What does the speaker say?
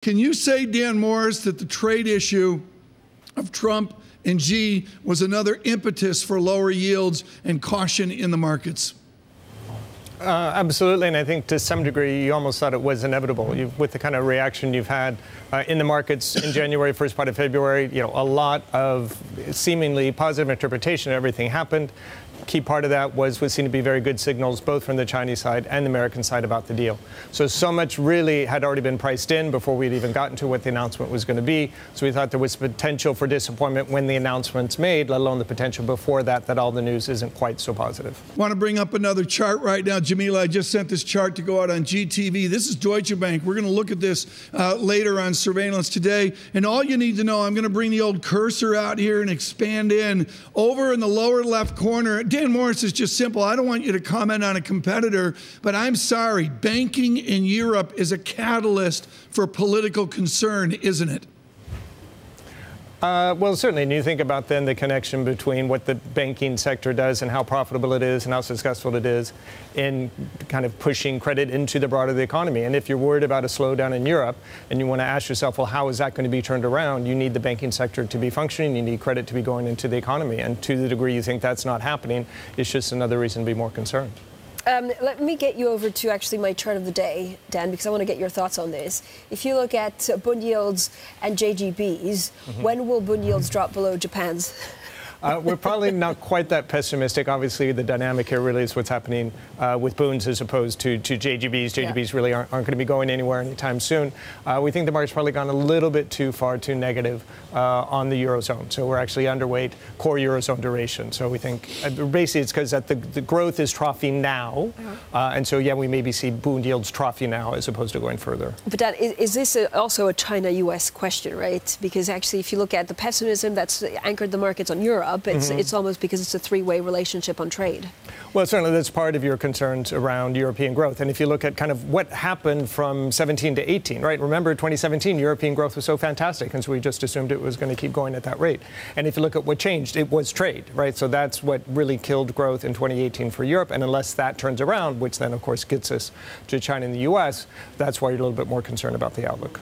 Can you say, Dan Morris, that the trade issue of Trump and Xi was another impetus for lower yields and caution in the markets? Absolutely, and I think to some degree you almost thought it was inevitable. With the kind of reaction you've had in the markets in January, first part of February, a lot of seemingly positive interpretation of everything happened. Key part of that was what seemed to be very good signals, both from the Chinese side and the American side about the deal. So much really had already been priced in before we'd even gotten to what the announcement was going to be. So we thought there was potential for disappointment when the announcement's made, let alone the potential before that all the news isn't quite so positive. Want to bring up another chart right now. Jamila, I just sent this chart to go out on GTV. This is Deutsche Bank. We're going to look at this later on Surveillance today. And all you need to know, I'm going to bring the old cursor out here and expand in. Over in the lower left corner, Dan Morris, is just simple. I don't want you to comment on a competitor, but I'm sorry. Banking in Europe is a catalyst for political concern, isn't it? Well, certainly. And you think about then the connection between what the banking sector does and how profitable it is and how successful it is in kind of pushing credit into the broader the economy. And if you're worried about a slowdown in Europe and you want to ask yourself, well, how is that going to be turned around? You need the banking sector to be functioning. You need credit to be going into the economy. And to the degree you think that's not happening, it's just another reason to be more concerned. Let me get you over to actually my chart of the day, Dan, because I want to get your thoughts on this. If you look at bund yields and JGBs, when will bund yields drop below Japan's? We're probably not quite that pessimistic. Obviously, the dynamic here really is what's happening with bunds as opposed to JGBs. JGBs really aren't going to be going anywhere anytime soon. We think the market's probably gone a little bit too far, too negative on the Eurozone. So we're actually underweight core Eurozone duration. So we think basically it's because the growth is troughing now. And so, we maybe see bund yields troughing now as opposed to going further. But Dan, is this also a China-US question, right? Because actually, if you look at the pessimism that's anchored the markets on Europe, it's almost because it's a three-way relationship on trade. Well, certainly that's part of your concerns around European growth. And if you look at kind of what happened from 17 to 18, right? Remember, 2017, European growth was so fantastic, and so we just assumed it was going to keep going at that rate. And if you look at what changed, it was trade, right? So that's what really killed growth in 2018 for Europe. And unless that turns around, which then, of course, gets us to China and the U.S., that's why you're a little bit more concerned about the outlook.